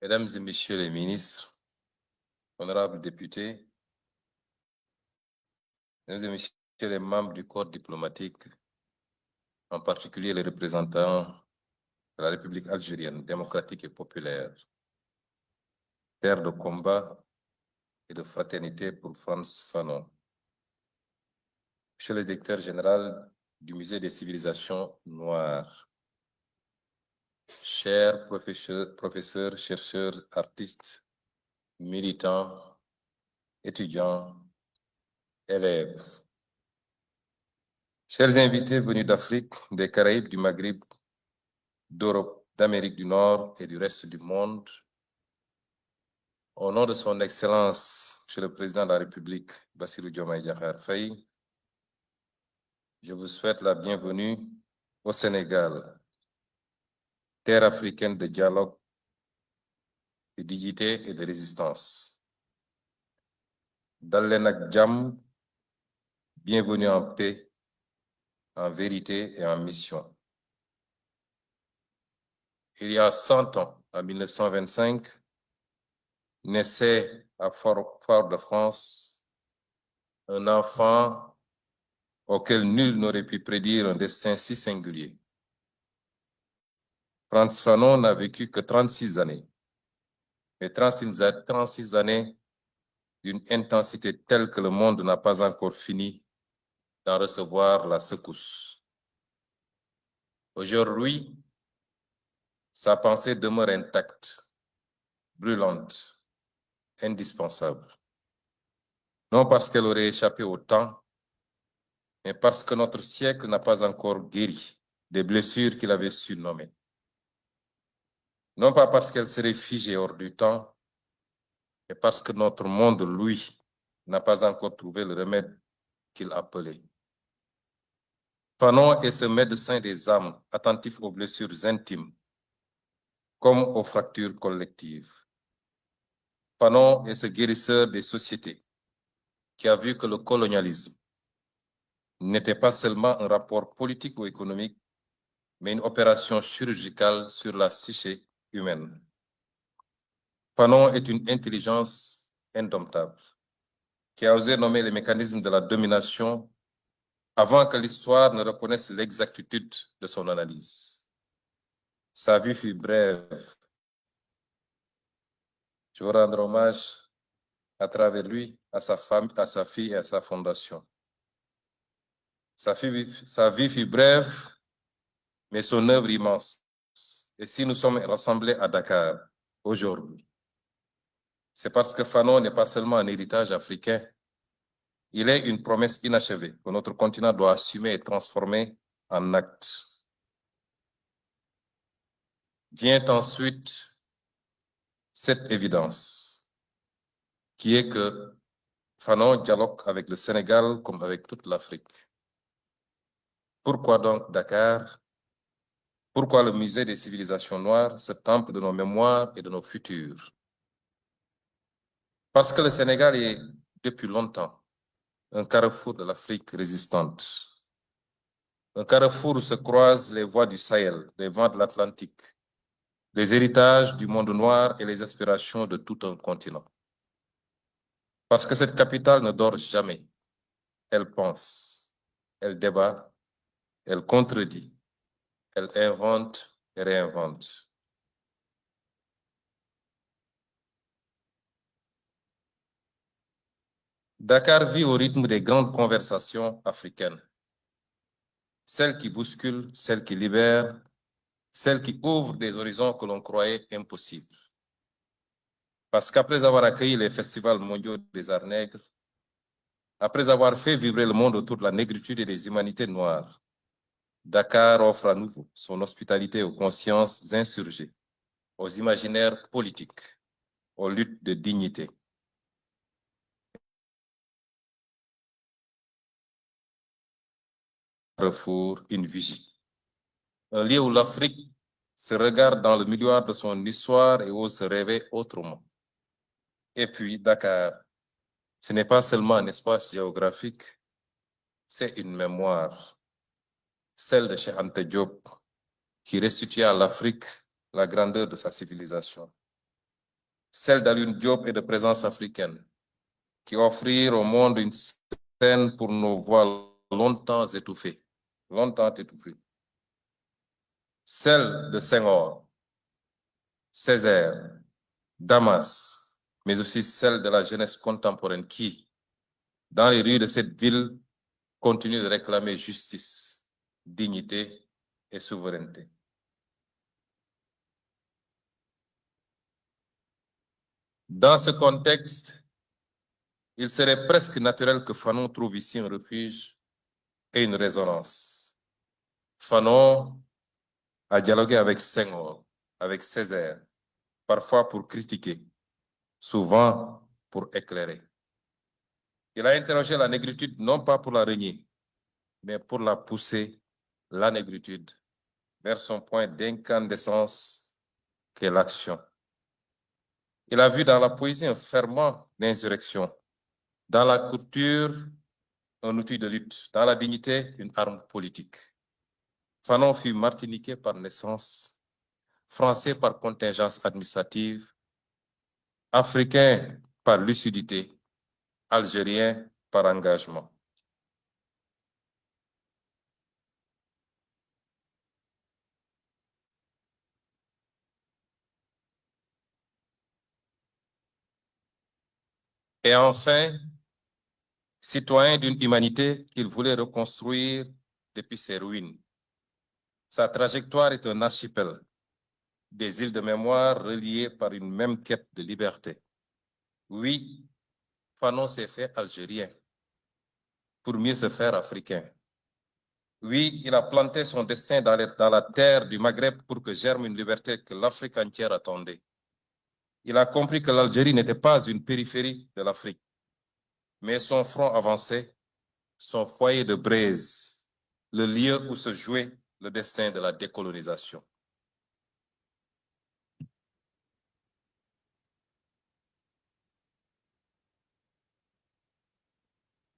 Mesdames et Messieurs les ministres, honorables députés, Mesdames et Messieurs les membres du corps diplomatique, en particulier les représentants de la République algérienne démocratique et populaire, terre de combat et de fraternité pour Frantz Fanon. Monsieur le directeur général du Musée des civilisations noires, chers professeurs, chercheurs, artistes, militants, étudiants, élèves, chers invités venus d'Afrique, des Caraïbes, du Maghreb, d'Europe, d'Amérique du Nord et du reste du monde, au nom de son Excellence, Monsieur le Président de la République, Bassirou Diomaye Diakhar Faye, je vous souhaite la bienvenue au Sénégal, terre africaine de dialogue, de dignité et de résistance. Dal leen ak jàmm, bienvenue en paix, en vérité et en mission. Il y a 100 ans, en 1925, naissait à Fort-de-France un enfant auquel nul n'aurait pu prédire un destin si singulier. Frantz Fanon n'a vécu que 36 années, mais 36 années d'une intensité telle que le monde n'a pas encore fini d'en recevoir la secousse. Aujourd'hui, sa pensée demeure intacte, brûlante, indispensable. Non parce qu'elle aurait échappé au temps, mais parce que notre siècle n'a pas encore guéri des blessures qu'il avait su nommer. Non pas parce qu'elle serait figée hors du temps, mais parce que notre monde, lui, n'a pas encore trouvé le remède qu'il appelait. Fanon est ce médecin des âmes, attentif aux blessures intimes, comme aux fractures collectives. Fanon est ce guérisseur des sociétés, qui a vu que le colonialisme n'était pas seulement un rapport politique ou économique, mais une opération chirurgicale sur la psyché humaine. Fanon est une intelligence indomptable, qui a osé nommer les mécanismes de la domination avant que l'histoire ne reconnaisse l'exactitude de son analyse. Sa vie fut brève. Je veux rendre hommage à travers lui, à sa femme, à sa fille et à sa fondation. Sa vie fut brève, mais son œuvre immense. Et si nous sommes rassemblés à Dakar aujourd'hui, c'est parce que Fanon n'est pas seulement un héritage africain, il est une promesse inachevée que notre continent doit assumer et transformer en actes. Vient ensuite cette évidence, qui est que Fanon dialogue avec le Sénégal comme avec toute l'Afrique. Pourquoi donc Dakar? Pourquoi le musée des civilisations noires, ce temple de nos mémoires et de nos futurs? Parce que le Sénégal est, depuis longtemps, un carrefour de l'Afrique résistante. Un carrefour où se croisent les voies du Sahel, les vents de l'Atlantique, les héritages du monde noir et les aspirations de tout un continent. Parce que cette capitale ne dort jamais. Elle pense, elle débat, elle contredit, elle invente et réinvente. Dakar vit au rythme des grandes conversations africaines. Celles qui bousculent, celles qui libèrent, celles qui ouvrent des horizons que l'on croyait impossibles. Parce qu'après avoir accueilli les festivals mondiaux des arts nègres, après avoir fait vibrer le monde autour de la négritude et des humanités noires, Dakar offre à nouveau son hospitalité aux consciences insurgées, aux imaginaires politiques, aux luttes de dignité. Carrefour, une vigie. Un lieu où l'Afrique se regarde dans le miroir de son histoire et ose se rêver autrement. Et puis Dakar, ce n'est pas seulement un espace géographique, c'est une mémoire, celle de Cheikh Anta Diop, qui restitue à l'Afrique la grandeur de sa civilisation. celle d'Alioune Diop et de Présence africaine, qui offrirent au monde une scène pour nos voix longtemps étouffées. Celle de Senghor, Césaire, Damas, mais aussi celle de la jeunesse contemporaine qui, dans les rues de cette ville, continue de réclamer justice, dignité et souveraineté. Dans ce contexte, il serait presque naturel que Fanon trouve ici un refuge et une résonance. Fanon a dialogué avec Senghor, avec Césaire, parfois pour critiquer, souvent pour éclairer. Il a interrogé la négritude non pas pour la renier, mais pour la pousser, la négritude, vers son point d'incandescence qu'est l'action. Il a vu dans la poésie un ferment d'insurrection, dans la culture un outil de lutte, dans la dignité une arme politique. Fanon fut martiniquais par naissance, français par contingence administrative, africain par lucidité, algérien par engagement. Et enfin, citoyen d'une humanité qu'il voulait reconstruire depuis ses ruines. Sa trajectoire est un archipel, des îles de mémoire reliées par une même quête de liberté. Oui, Fanon s'est fait algérien pour mieux se faire africain. Oui, il a planté son destin dans la terre du Maghreb pour que germe une liberté que l'Afrique entière attendait. Il a compris que l'Algérie n'était pas une périphérie de l'Afrique, mais son front avancé, son foyer de braise, le lieu où se jouait le destin de la décolonisation.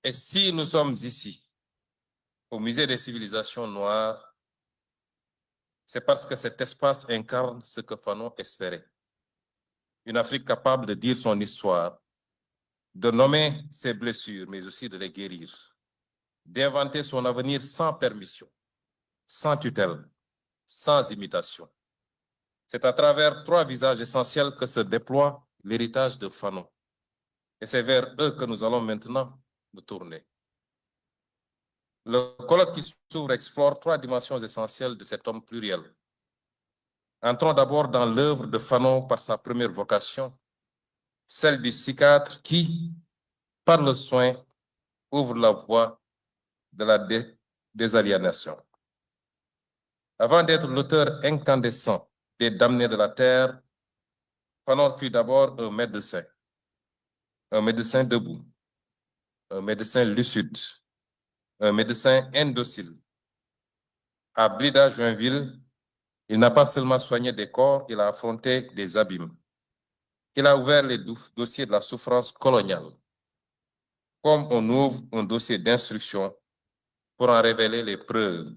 Et si nous sommes ici, au Musée des civilisations noires, c'est parce que cet espace incarne ce que Fanon espérait. Une Afrique capable de dire son histoire, de nommer ses blessures, mais aussi de les guérir, d'inventer son avenir sans permission, sans tutelle, sans imitation. C'est à travers 3 visages essentiels que se déploie l'héritage de Fanon. Et c'est vers eux que nous allons maintenant nous tourner. Le colloque qui s'ouvre explore 3 dimensions essentielles de cet homme pluriel. Entrons d'abord dans l'œuvre de Fanon par sa première vocation, celle du psychiatre qui, par le soin, ouvre la voie de la désaliénation. Avant d'être l'auteur incandescent des damnés de la terre, Fanon fut d'abord un médecin debout, un médecin lucide, un médecin indocile. À Blida, Joinville, il n'a pas seulement soigné des corps, il a affronté des abîmes. Il a ouvert les dossiers de la souffrance coloniale, comme on ouvre un dossier d'instruction pour en révéler les preuves,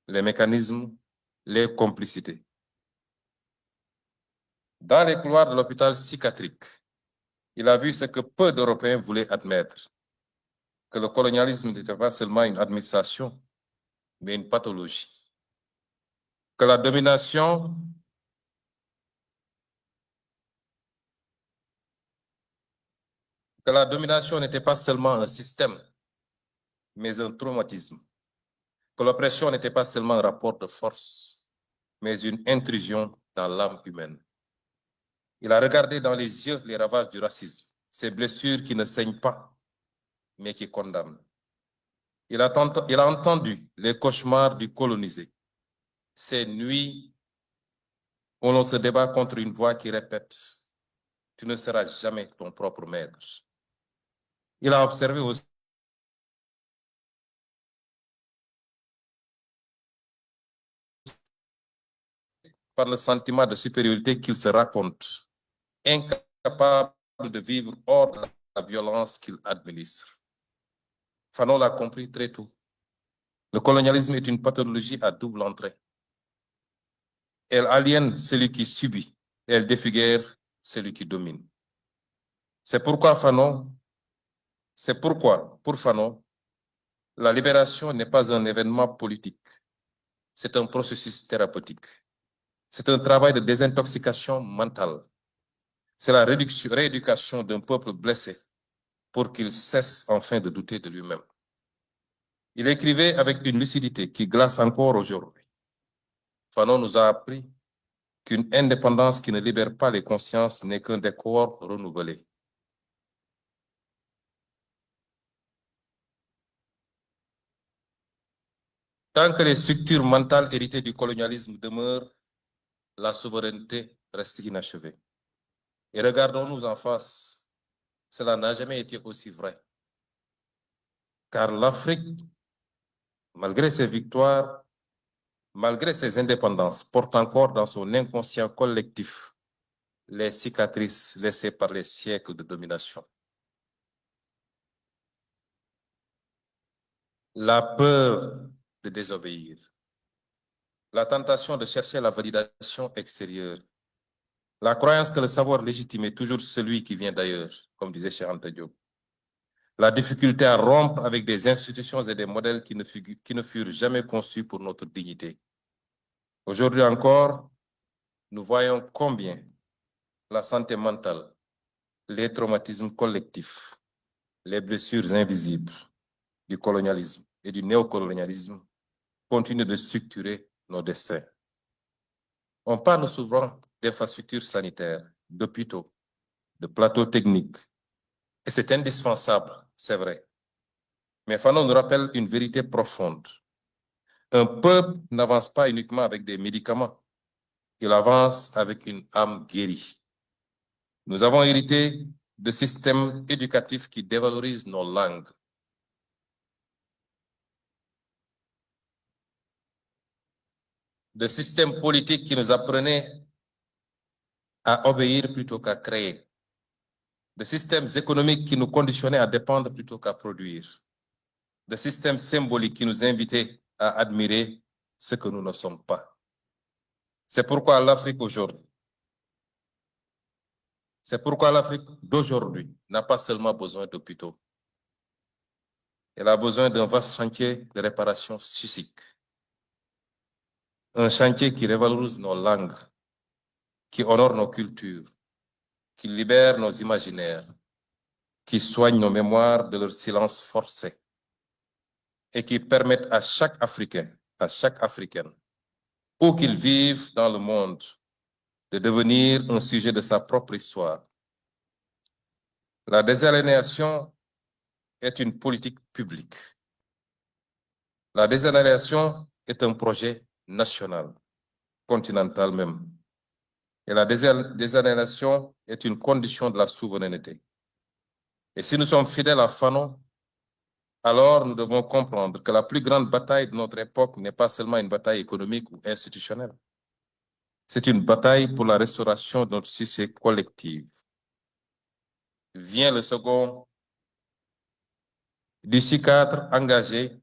les mécanismes, les complicités. Dans les couloirs de l'hôpital psychiatrique, il a vu ce que peu d'Européens voulaient admettre, que le colonialisme n'était pas seulement une administration, mais une pathologie. Que la domination n'était pas seulement un système, mais un traumatisme. Que l'oppression n'était pas seulement un rapport de force, mais une intrusion dans l'âme humaine. Il a regardé dans les yeux les ravages du racisme, ces blessures qui ne saignent pas, mais qui condamnent. Il a entendu les cauchemars du colonisé, ces nuits où l'on se débat contre une voix qui répète « Tu ne seras jamais ton propre maître ». Il a observé aussi par le sentiment de supériorité qu'il se raconte, incapable de vivre hors de la violence qu'il administre. Fanon l'a compris très tôt. Le colonialisme est une pathologie à double entrée. Elle aliène celui qui subit et elle défigure celui qui domine. C'est pourquoi, pour Fanon, la libération n'est pas un événement politique, c'est un processus thérapeutique. C'est un travail de désintoxication mentale. C'est la rééducation d'un peuple blessé pour qu'il cesse enfin de douter de lui-même. Il écrivait avec une lucidité qui glace encore aujourd'hui. Fanon nous a appris qu'une indépendance qui ne libère pas les consciences n'est qu'un décor renouvelé. Tant que les structures mentales héritées du colonialisme demeurent, la souveraineté reste inachevée. Et regardons-nous en face, cela n'a jamais été aussi vrai. Car l'Afrique, malgré ses victoires, malgré ses indépendances, porte encore dans son inconscient collectif les cicatrices laissées par les siècles de domination. La peur de désobéir, la tentation de chercher la validation extérieure, la croyance que le savoir légitime est toujours celui qui vient d'ailleurs, comme disait Cheikh Anta Diop, la difficulté à rompre avec des institutions et des modèles qui ne furent jamais conçus pour notre dignité. Aujourd'hui encore, nous voyons combien la santé mentale, les traumatismes collectifs, les blessures invisibles du colonialisme et du néocolonialisme continuent de structurer nos destins. On parle souvent d'infrastructures sanitaires, d'hôpitaux, de plateaux techniques, et c'est indispensable, c'est vrai. Mais Fanon nous rappelle une vérité profonde. Un peuple n'avance pas uniquement avec des médicaments, il avance avec une âme guérie. Nous avons hérité de systèmes éducatifs qui dévalorisent nos langues, de systèmes politiques qui nous apprenaient à obéir plutôt qu'à créer, de systèmes économiques qui nous conditionnaient à dépendre plutôt qu'à produire, de systèmes symboliques qui nous invitaient à admirer ce que nous ne sommes pas. C'est pourquoi l'Afrique d'aujourd'hui n'a pas seulement besoin d'hôpitaux. Elle a besoin d'un vaste chantier de réparation psychique. Un chantier qui révalorise nos langues, qui honore nos cultures, qui libère nos imaginaires, qui soigne nos mémoires de leur silence forcé et qui permette à chaque Africain, à chaque Africaine, où qu'il vive dans le monde, de devenir un sujet de sa propre histoire. La désaliénation est une politique publique. La désaliénation est un projet national, continental même. Et la désaliénation est une condition de la souveraineté. Et si nous sommes fidèles à Fanon, alors nous devons comprendre que la plus grande bataille de notre époque n'est pas seulement une bataille économique ou institutionnelle. C'est une bataille pour la restauration de notre société collective. Vient le second. D'ici cadre engagé,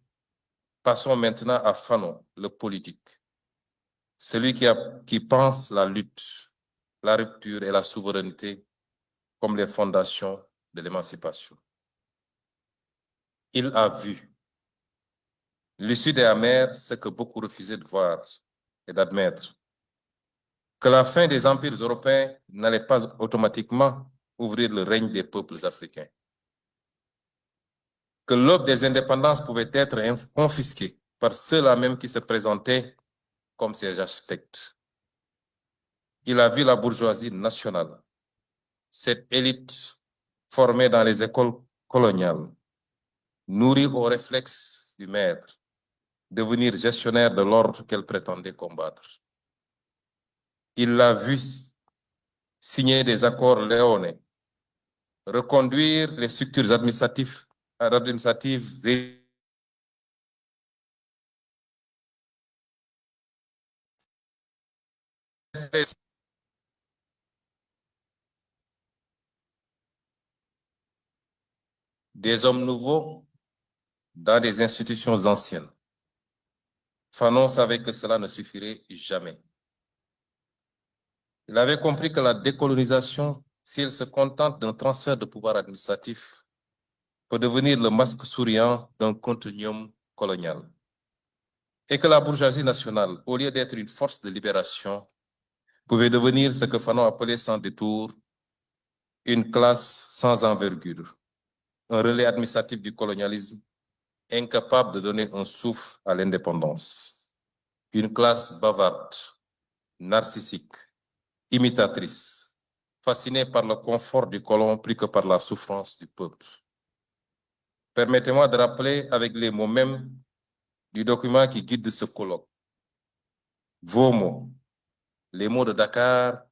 passons maintenant à Fanon, le politique. Celui qui pense la lutte, la rupture et la souveraineté comme les fondations de l'émancipation. Il a vu. L'issue est amère, ce que beaucoup refusaient de voir et d'admettre. Que la fin des empires européens n'allait pas automatiquement ouvrir le règne des peuples africains. Que l'aube des indépendances pouvait être confisquée par ceux-là même qui se présentaient comme ses architectes. Il a vu la bourgeoisie nationale, cette élite formée dans les écoles coloniales, nourrie aux réflexes du maître, devenir gestionnaire de l'ordre qu'elle prétendait combattre. Il l'a vu signer des accords léonais, reconduire les structures administratives des hommes nouveaux dans des institutions anciennes. Fanon savait que cela ne suffirait jamais. Il avait compris que la décolonisation, si elle se contente d'un transfert de pouvoir administratif, peut devenir le masque souriant d'un continuum colonial. Et que la bourgeoisie nationale, au lieu d'être une force de libération, pouvait devenir ce que Fanon appelait sans détour une classe sans envergure, un relais administratif du colonialisme incapable de donner un souffle à l'indépendance, une classe bavarde, narcissique, imitatrice, fascinée par le confort du colon plus que par la souffrance du peuple. Permettez-moi de rappeler avec les mots mêmes du document qui guide ce colloque. Vos mots, les mots de Dakar,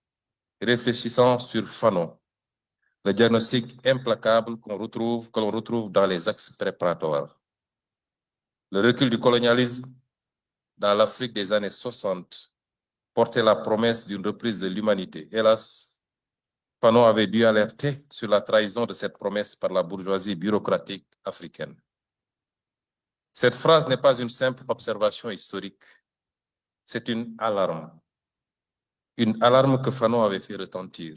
réfléchissant sur Fanon, le diagnostic implacable que l'on retrouve dans les axes préparatoires. Le recul du colonialisme dans l'Afrique des années 60 portait la promesse d'une reprise de l'humanité. Hélas, Fanon avait dû alerter sur la trahison de cette promesse par la bourgeoisie bureaucratique africaine. Cette phrase n'est pas une simple observation historique, c'est une alarme que Fanon avait fait retentir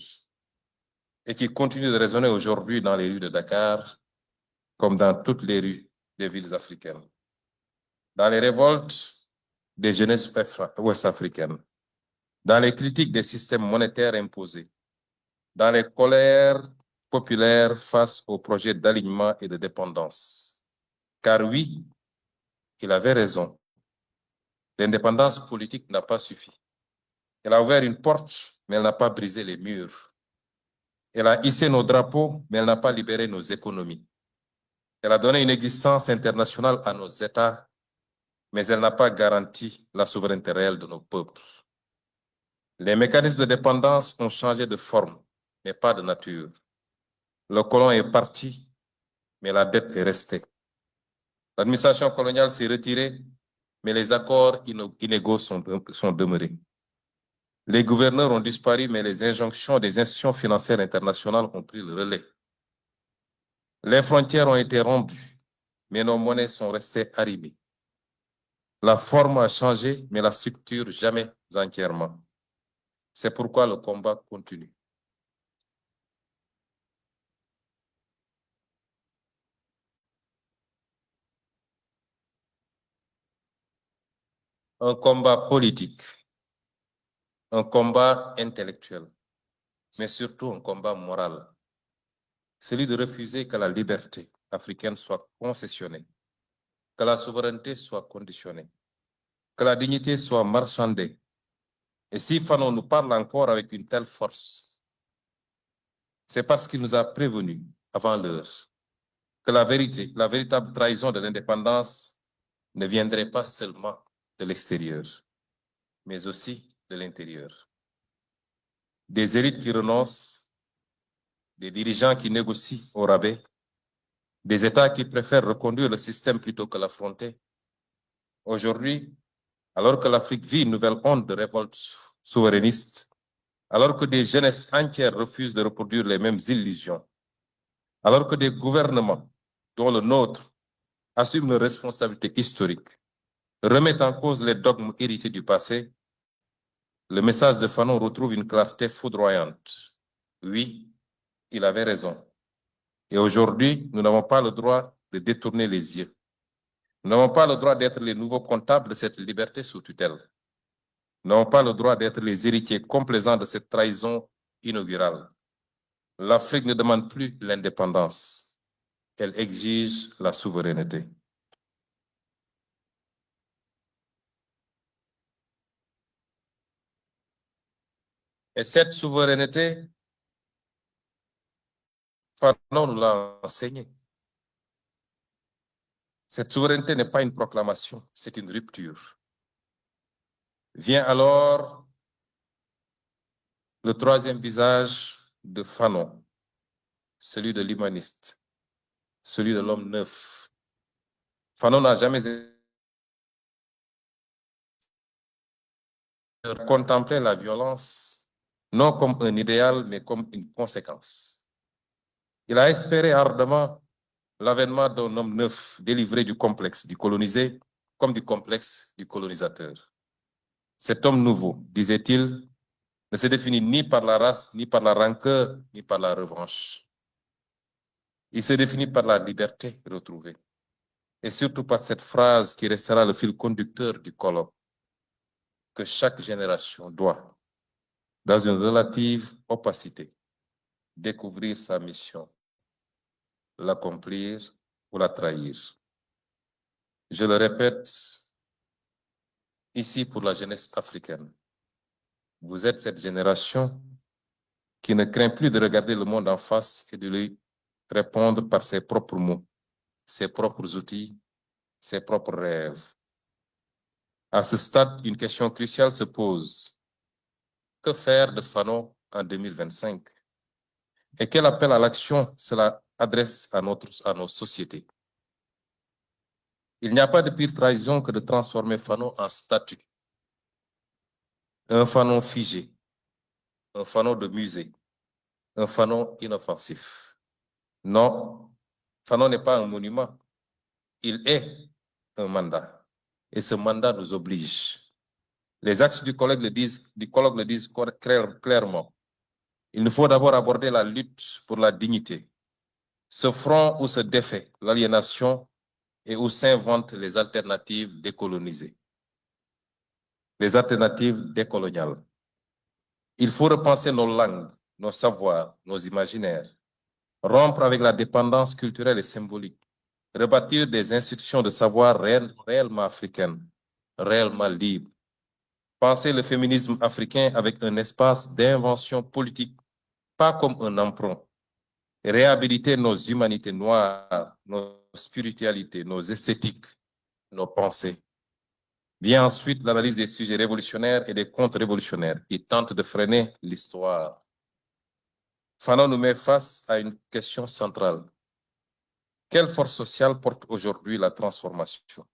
et qui continue de résonner aujourd'hui dans les rues de Dakar comme dans toutes les rues des villes africaines. Dans les révoltes des jeunesses ouest-africaines, dans les critiques des systèmes monétaires imposés, dans les colères populaires face aux projets d'alignement et de dépendance. Car oui, il avait raison, l'indépendance politique n'a pas suffi. Elle a ouvert une porte, mais elle n'a pas brisé les murs. Elle a hissé nos drapeaux, mais elle n'a pas libéré nos économies. Elle a donné une existence internationale à nos États, mais elle n'a pas garanti la souveraineté réelle de nos peuples. Les mécanismes de dépendance ont changé de forme, mais pas de nature. Le colon est parti, mais la dette est restée. L'administration coloniale s'est retirée, mais les accords inégaux sont demeurés. Les gouverneurs ont disparu, mais les injonctions des institutions financières internationales ont pris le relais. Les frontières ont été rompues, mais nos monnaies sont restées arrimées. La forme a changé, mais la structure jamais entièrement. C'est pourquoi le combat continue. Un combat politique, un combat intellectuel, mais surtout un combat moral. Celui de refuser que la liberté africaine soit concessionnée, que la souveraineté soit conditionnée, que la dignité soit marchandée. Et si Fanon nous parle encore avec une telle force, c'est parce qu'il nous a prévenus avant l'heure que la vérité, la véritable trahison de l'indépendance ne viendrait pas seulement de l'extérieur, mais aussi de l'intérieur. Des élites qui renoncent, des dirigeants qui négocient au rabais, des États qui préfèrent reconduire le système plutôt que l'affronter. Aujourd'hui, alors que l'Afrique vit une nouvelle onde de révolte souverainiste, alors que des jeunesses entières refusent de reproduire les mêmes illusions, alors que des gouvernements, dont le nôtre, assument leurs responsabilités historiques, remettent en cause les dogmes hérités du passé, le message de Fanon retrouve une clarté foudroyante. Oui, il avait raison. Et aujourd'hui, nous n'avons pas le droit de détourner les yeux. Nous n'avons pas le droit d'être les nouveaux comptables de cette liberté sous tutelle. Nous n'avons pas le droit d'être les héritiers complaisants de cette trahison inaugurale. L'Afrique ne demande plus l'indépendance. Elle exige la souveraineté. Et cette souveraineté, Fanon nous l'a enseigné. Cette souveraineté n'est pas une proclamation, c'est une rupture. Vient alors le troisième visage de Fanon, celui de l'humaniste, celui de l'homme neuf. Fanon n'a jamais contemplé la violence non comme un idéal, mais comme une conséquence. Il a espéré ardemment l'avènement d'un homme neuf délivré du complexe du colonisé comme du complexe du colonisateur. Cet homme nouveau, disait-il, ne se définit ni par la race, ni par la rancœur, ni par la revanche. Il se définit par la liberté retrouvée. Et surtout par cette phrase qui restera le fil conducteur du colloque, que chaque génération doit, dans une relative opacité, découvrir sa mission, l'accomplir ou la trahir. Je le répète ici pour la jeunesse africaine. Vous êtes cette génération qui ne craint plus de regarder le monde en face et de lui répondre par ses propres mots, ses propres outils, ses propres rêves. À ce stade, une question cruciale se pose. Que faire de Fanon en 2025? Et quel appel à l'action cela adresse à nos sociétés? Il n'y a pas de pire trahison que de transformer Fanon en statue. Un Fanon figé, un Fanon de musée, un Fanon inoffensif. Non, Fanon n'est pas un monument. Il est un mandat. Et ce mandat nous oblige. Les axes du colloque le disent clairement. Il nous faut d'abord aborder la lutte pour la dignité. Ce front où se défait l'aliénation et où s'inventent les alternatives décolonisées. Les alternatives décoloniales. Il faut repenser nos langues, nos savoirs, nos imaginaires, rompre avec la dépendance culturelle et symbolique, rebâtir des institutions de savoir réellement africaines, réellement libres, penser le féminisme africain avec un espace d'invention politique, pas comme un emprunt, réhabiliter nos humanités noires, nos spiritualités, nos esthétiques, nos pensées. Vient ensuite l'analyse des sujets révolutionnaires et des contre-révolutionnaires qui tentent de freiner l'histoire. Fanon nous met face à une question centrale. Quelle force sociale porte aujourd'hui la transformation?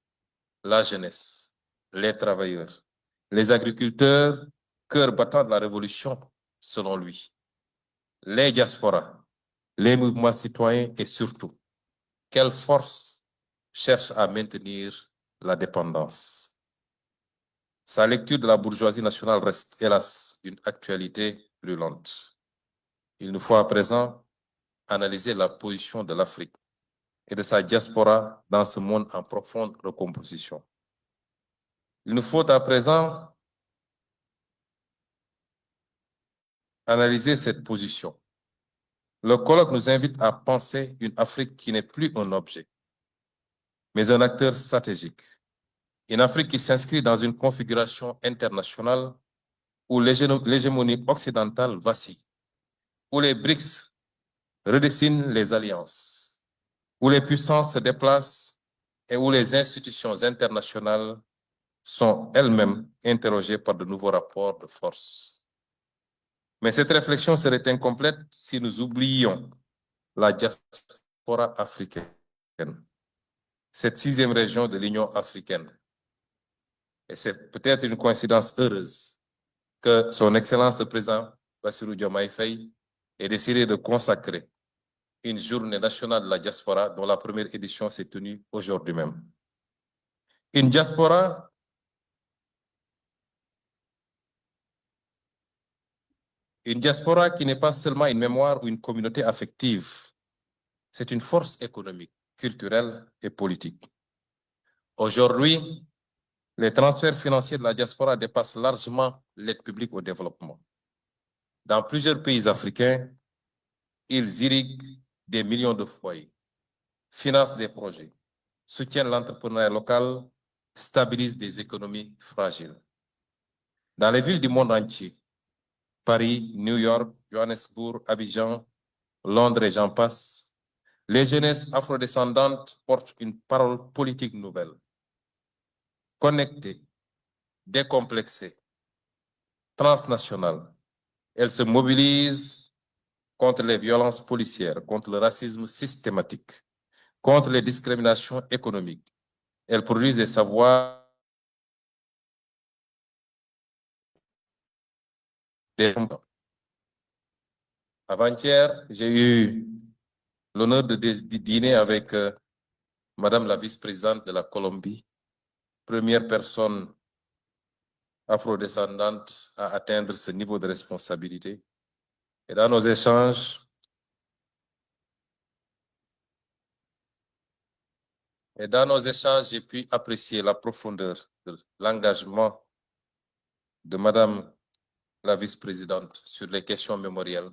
La jeunesse, les travailleurs, les agriculteurs, cœur battant de la révolution, selon lui, les diasporas, les mouvements citoyens et surtout, quelle force cherche à maintenir la dépendance? Sa lecture de la bourgeoisie nationale reste, hélas, d'une actualité brûlante. Il nous faut à présent analyser la position de l'Afrique et de sa diaspora dans ce monde en profonde recomposition. Il nous faut à présent analyser cette position. Le colloque nous invite à penser une Afrique qui n'est plus un objet, mais un acteur stratégique. Une Afrique qui s'inscrit dans une configuration internationale où l'hégémonie occidentale vacille, où les BRICS redessinent les alliances, où les puissances se déplacent et où les institutions internationales sont elles-mêmes interrogées par de nouveaux rapports de force. Mais cette réflexion serait incomplète si nous oublions la diaspora africaine, cette 6e région de l'Union africaine. Et c'est peut-être une coïncidence heureuse que son Excellence le Président Bassirou Diomaye Faye ait décidé de consacrer une journée nationale de la diaspora dont la première édition s'est tenue aujourd'hui même. Une diaspora qui n'est pas seulement une mémoire ou une communauté affective, c'est une force économique, culturelle et politique. Aujourd'hui, les transferts financiers de la diaspora dépassent largement l'aide publique au développement. Dans plusieurs pays africains, ils irriguent des millions de foyers, financent des projets, soutiennent l'entrepreneuriat local, stabilisent des économies fragiles. Dans les villes du monde entier, Paris, New York, Johannesburg, Abidjan, Londres et j'en passe, les jeunesses afrodescendantes portent une parole politique nouvelle, connectée, décomplexée, transnationale. Elles se mobilisent contre les violences policières, contre le racisme systématique, contre les discriminations économiques. Elles produisent des savoirs Avant-hier, j'ai eu l'honneur de dîner avec Madame la vice-présidente de la Colombie, première personne afrodescendante à atteindre ce niveau de responsabilité. Et dans nos échanges, j'ai pu apprécier la profondeur de l'engagement de Madame la vice-présidente sur les questions mémorielles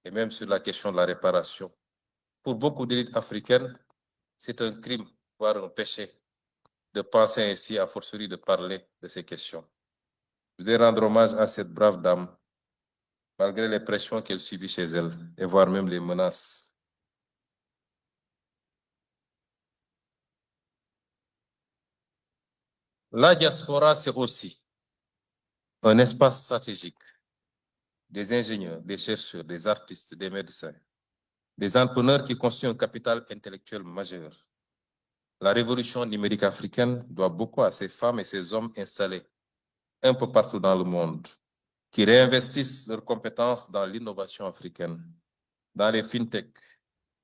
et même sur la question de la réparation. Pour beaucoup d'élites africaines, c'est un crime, voire un péché, de penser ainsi, à fortiori de parler de ces questions. Je voudrais rendre hommage à cette brave dame, malgré les pressions qu'elle subit chez elle, et voire même les menaces. La diaspora, c'est aussi un espace stratégique des ingénieurs, des chercheurs, des artistes, des médecins, des entrepreneurs qui constituent un capital intellectuel majeur. La révolution numérique africaine doit beaucoup à ces femmes et ces hommes installés un peu partout dans le monde, qui réinvestissent leurs compétences dans l'innovation africaine, dans les fintech,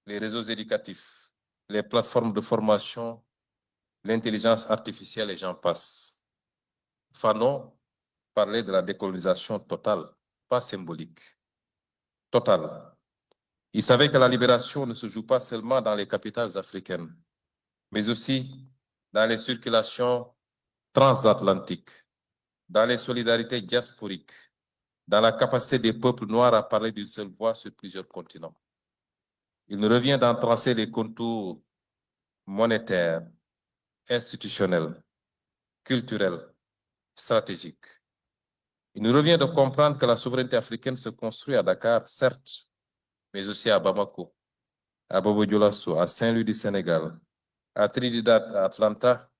les réseaux éducatifs, les plateformes de formation, l'intelligence artificielle et j'en passe. Fanon parlait de la décolonisation totale, pas symbolique, totale. Il savait que la libération ne se joue pas seulement dans les capitales africaines, mais aussi dans les circulations transatlantiques, dans les solidarités diasporiques, dans la capacité des peuples noirs à parler d'une seule voix sur plusieurs continents. Il nous revient d'en tracer les contours monétaires, institutionnels, culturels, stratégiques. Il nous revient de comprendre que la souveraineté africaine se construit à Dakar, certes, mais aussi à Bamako, à Bobo-Dioulasso, à Saint-Louis du Sénégal, à Trinidad, à Atlanta,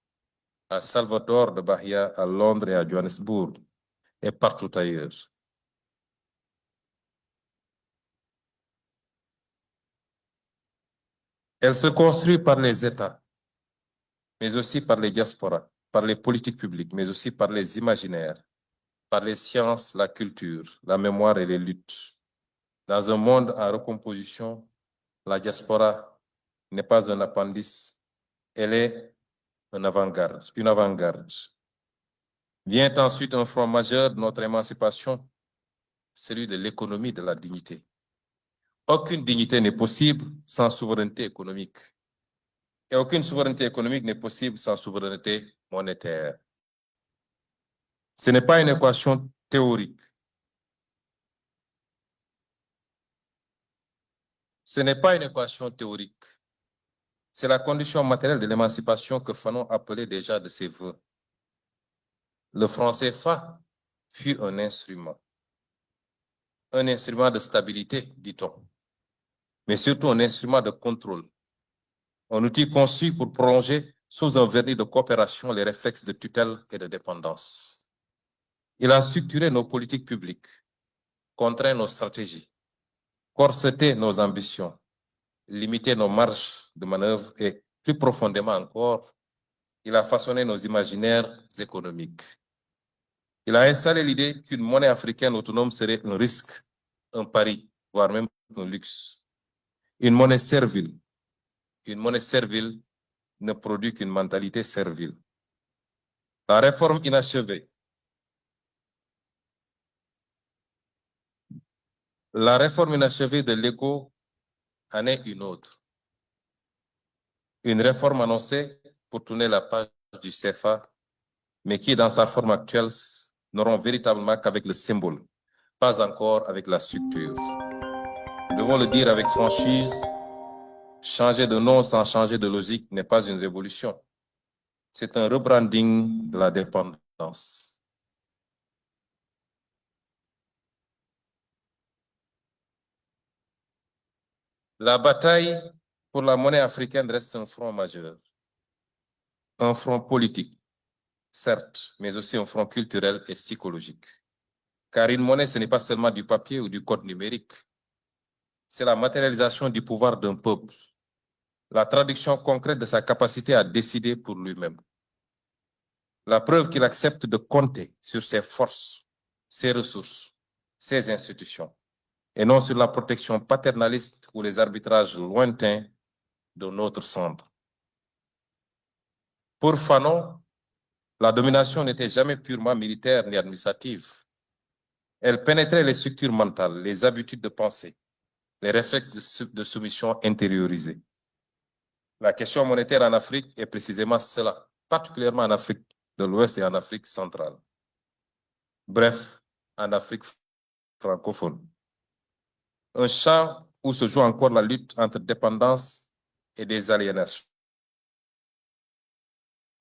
à Salvador de Bahia, à Londres et à Johannesburg, et partout ailleurs. Elle se construit par les États, mais aussi par les diasporas, par les politiques publiques, mais aussi par les imaginaires, par les sciences, la culture, la mémoire et les luttes. Dans un monde en recomposition, la diaspora n'est pas un appendice, elle est une avant-garde. Vient ensuite un front majeur de notre émancipation, celui de l'économie de la dignité. Aucune dignité n'est possible sans souveraineté économique. Et aucune souveraineté économique n'est possible sans souveraineté monétaire. Ce n'est pas une équation théorique. Ce n'est pas une équation théorique. C'est la condition matérielle de l'émancipation que Fanon appelait déjà de ses voeux. Le franc CFA fut un instrument de stabilité, dit-on, mais surtout un instrument de contrôle, un outil conçu pour prolonger sous un vernis de coopération les réflexes de tutelle et de dépendance. Il a structuré nos politiques publiques, contraint nos stratégies, corseté nos ambitions, limité nos marges de manœuvre et, plus profondément encore, il a façonné nos imaginaires économiques. Il a installé l'idée qu'une monnaie africaine autonome serait un risque, un pari, voire même un luxe. Une monnaie servile ne produit qu'une mentalité servile. La réforme inachevée de l'ECO en est une autre. Une réforme annoncée pour tourner la page du CFA, mais qui, dans sa forme actuelle, n'auront véritablement qu'avec le symbole, pas encore avec la structure. Nous devons le dire avec franchise, changer de nom sans changer de logique n'est pas une révolution. C'est un rebranding de la dépendance. La bataille pour la monnaie africaine reste un front majeur. Un front politique, certes, mais aussi un front culturel et psychologique. Car une monnaie, ce n'est pas seulement du papier ou du code numérique. C'est la matérialisation du pouvoir d'un peuple, la traduction concrète de sa capacité à décider pour lui-même. La preuve qu'il accepte de compter sur ses forces, ses ressources, ses institutions, et non sur la protection paternaliste ou les arbitrages lointains de notre centre. Pour Fanon, La domination n'était jamais purement militaire ni administrative. Elle pénétrait les structures mentales, les habitudes de pensée, les réflexes de soumission intériorisés. La question monétaire en Afrique est précisément cela, particulièrement en Afrique de l'Ouest et en Afrique centrale. Bref, en Afrique francophone. Un champ où se joue encore la lutte entre dépendance et des aliénations.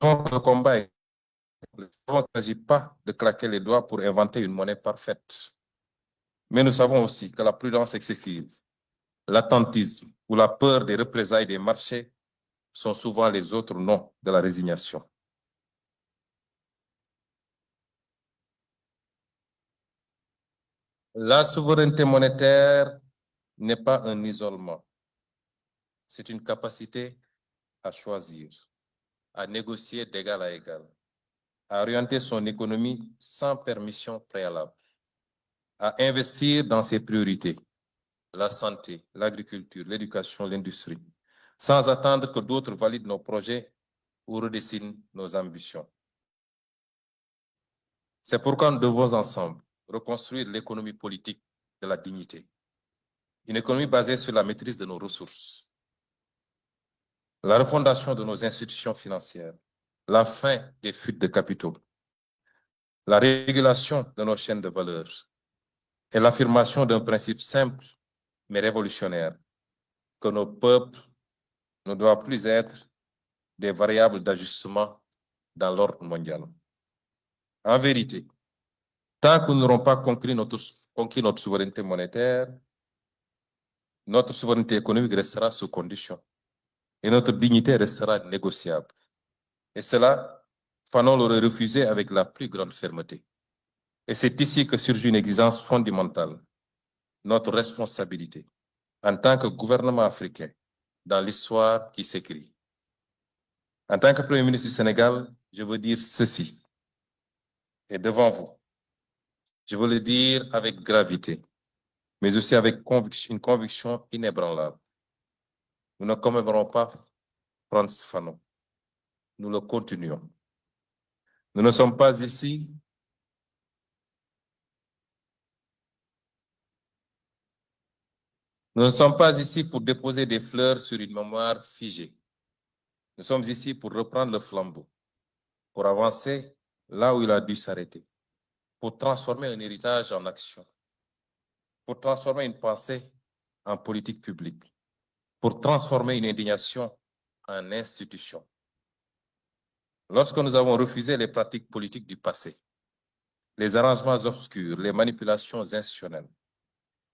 Donc, le combat est... Il ne s'agit pas de claquer les doigts pour inventer une monnaie parfaite. Mais nous savons aussi que la prudence excessive, l'attentisme ou la peur des représailles des marchés sont souvent les autres noms de la résignation. La souveraineté monétaire n'est pas un isolement. C'est une capacité à choisir, à négocier d'égal à égal, à orienter son économie sans permission préalable, à investir dans ses priorités, la santé, l'agriculture, l'éducation, l'industrie, sans attendre que d'autres valident nos projets ou redessinent nos ambitions. C'est pourquoi nous devons ensemble reconstruire l'économie politique de la dignité. Une économie basée sur la maîtrise de nos ressources, la refondation de nos institutions financières, la fin des fuites de capitaux, la régulation de nos chaînes de valeur et l'affirmation d'un principe simple mais révolutionnaire, que nos peuples ne doivent plus être des variables d'ajustement dans l'ordre mondial. En vérité, tant que nous n'aurons pas conquis notre souveraineté monétaire, notre souveraineté économique restera sous condition et notre dignité restera négociable. Et cela, Fanon l'aurait refusé avec la plus grande fermeté. Et c'est ici que surgit une exigence fondamentale, notre responsabilité en tant que gouvernement africain dans l'histoire qui s'écrit. En tant que Premier ministre du Sénégal, je veux dire ceci, et devant vous, je veux le dire avec gravité, mais aussi avec une conviction inébranlable. Nous ne commémorons pas Frantz Fanon, nous le continuons. Nous ne sommes pas ici Nous ne sommes pas ici pour déposer des fleurs sur une mémoire figée. Nous sommes ici pour reprendre le flambeau, pour avancer là où il a dû s'arrêter, pour transformer un héritage en action, pour transformer une pensée en politique publique, pour transformer une indignation en institution. Lorsque nous avons refusé les pratiques politiques du passé, les arrangements obscurs, les manipulations institutionnelles,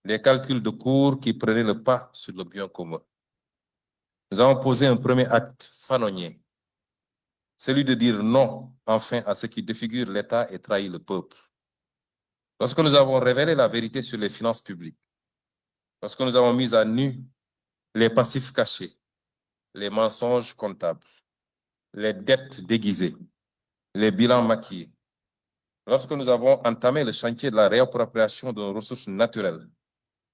les calculs de cours qui prenaient le pas sur le bien commun, nous avons posé un premier acte fanonien, celui de dire non, enfin, à ce qui défigure l'État et trahit le peuple. Lorsque nous avons révélé la vérité sur les finances publiques, lorsque nous avons mis à nu les passifs cachés, les mensonges comptables, les dettes déguisées, les bilans maquillés, lorsque nous avons entamé le chantier de la réappropriation de nos ressources naturelles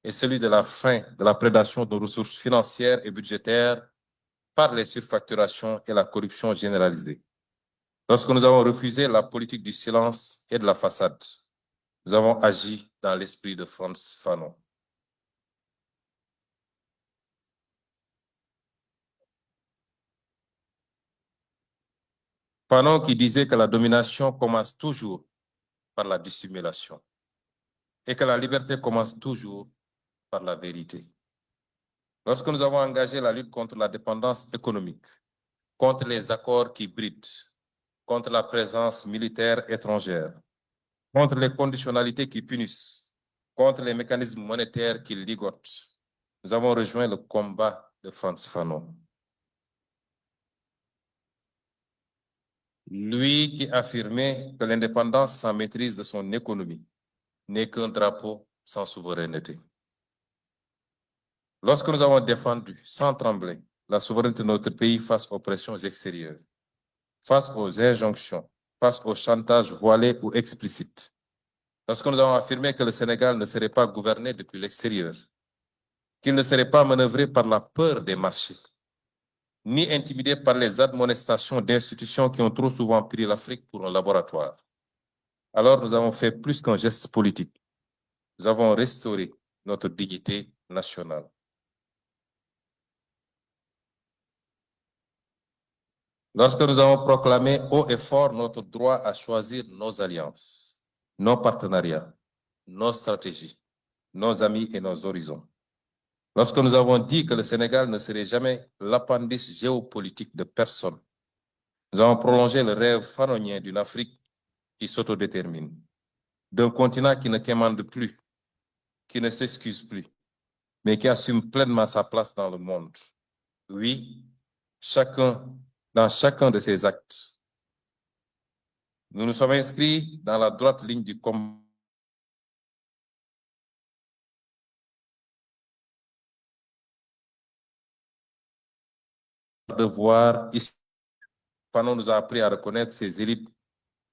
et celui de la fin de la prédation de nos ressources financières et budgétaires par les surfacturations et la corruption généralisée, lorsque nous avons refusé la politique du silence et de la façade, nous avons agi dans l'esprit de Frantz Fanon. Fanon qui disait que la domination commence toujours par la dissimulation et que la liberté commence toujours par la vérité. Lorsque nous avons engagé la lutte contre la dépendance économique, contre les accords qui brident, contre la présence militaire étrangère, contre les conditionnalités qui punissent, contre les mécanismes monétaires qui ligotent, nous avons rejoint le combat de Frantz Fanon. Lui qui affirmait que l'indépendance sans maîtrise de son économie n'est qu'un drapeau sans souveraineté. Lorsque nous avons défendu sans trembler la souveraineté de notre pays face aux pressions extérieures, face aux injonctions, face au chantage voilé ou explicite, lorsque nous avons affirmé que le Sénégal ne serait pas gouverné depuis l'extérieur, qu'il ne serait pas manœuvré par la peur des marchés, ni intimidés par les admonestations d'institutions qui ont trop souvent pris l'Afrique pour un laboratoire. Alors nous avons fait plus qu'un geste politique. Nous avons restauré notre dignité nationale. Lorsque nous avons proclamé haut et fort notre droit à choisir nos alliances, nos partenariats, nos stratégies, nos amis et nos horizons. Lorsque nous avons dit que le Sénégal ne serait jamais l'appendice géopolitique de personne, nous avons prolongé le rêve fanonien d'une Afrique qui s'autodétermine, d'un continent qui ne quémande plus, qui ne s'excuse plus, mais qui assume pleinement sa place dans le monde. Oui, dans chacun de ses actes. Nous nous sommes inscrits dans la droite ligne du combat de voir ici. Fanon nous a appris à reconnaître ces élites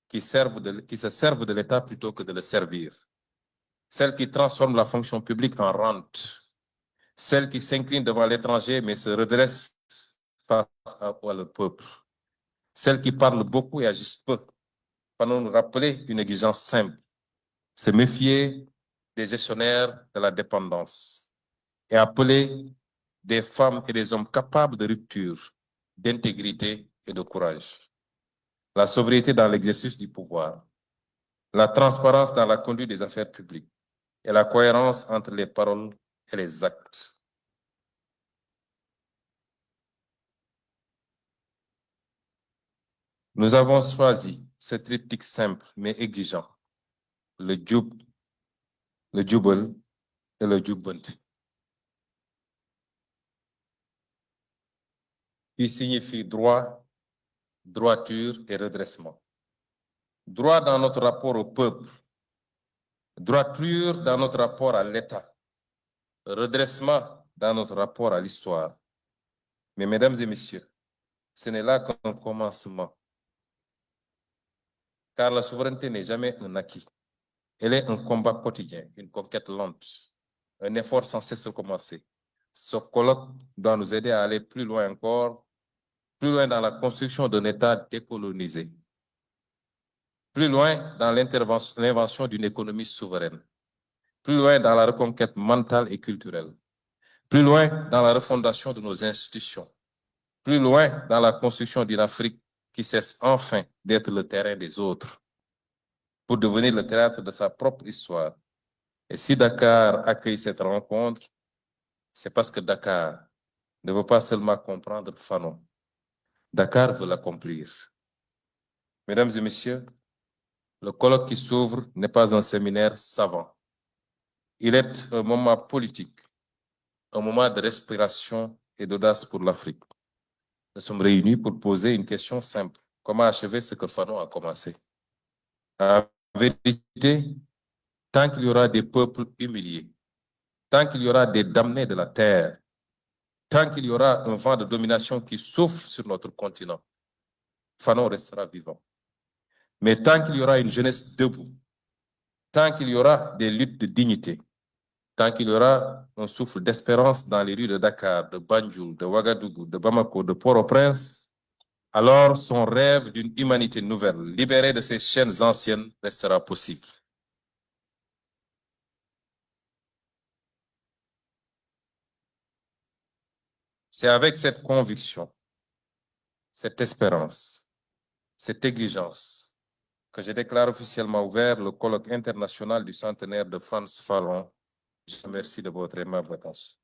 qui se servent de l'État plutôt que de le servir. Celles qui transforment la fonction publique en rente. Celles qui s'inclinent devant l'étranger mais se redressent face au peuple. Celles qui parlent beaucoup et agissent peu. Fanon nous rappeler une exigence simple. Se méfier des gestionnaires de la dépendance et appeler des femmes et des hommes capables de rupture, d'intégrité et de courage. La sobriété dans l'exercice du pouvoir, la transparence dans la conduite des affaires publiques et la cohérence entre les paroles et les actes. Nous avons choisi ce triptyque simple mais exigeant, le djoub, le djoubel et le djoubbanti, qui signifie droit, droiture et redressement. Droit dans notre rapport au peuple, droiture dans notre rapport à l'État, redressement dans notre rapport à l'histoire. Mais mesdames et messieurs, ce n'est là qu'un commencement. Car la souveraineté n'est jamais un acquis. Elle est un combat quotidien, une conquête lente, un effort sans cesse recommencer. Ce colloque doit nous aider à aller plus loin encore, plus loin dans la construction d'un État décolonisé, plus loin dans l'invention d'une économie souveraine, plus loin dans la reconquête mentale et culturelle, plus loin dans la refondation de nos institutions, plus loin dans la construction d'une Afrique qui cesse enfin d'être le terrain des autres pour devenir le théâtre de sa propre histoire. Et si Dakar accueille cette rencontre, c'est parce que Dakar ne veut pas seulement comprendre Fanon. Dakar veut l'accomplir. Mesdames et messieurs, le colloque qui s'ouvre n'est pas un séminaire savant. Il est un moment politique, un moment de respiration et d'audace pour l'Afrique. Nous sommes réunis pour poser une question simple. Comment achever ce que Fanon a commencé? En vérité, tant qu'il y aura des peuples humiliés, tant qu'il y aura des damnés de la terre, tant qu'il y aura un vent de domination qui souffle sur notre continent, Fanon restera vivant. Mais tant qu'il y aura une jeunesse debout, tant qu'il y aura des luttes de dignité, tant qu'il y aura un souffle d'espérance dans les rues de Dakar, de Banjul, de Ouagadougou, de Bamako, de Port-au-Prince, alors son rêve d'une humanité nouvelle, libérée de ses chaînes anciennes, restera possible. C'est avec cette conviction, cette espérance, cette exigence que je déclare officiellement ouvert le colloque international du centenaire de Frantz Fanon. Je vous remercie de votre aimable attention.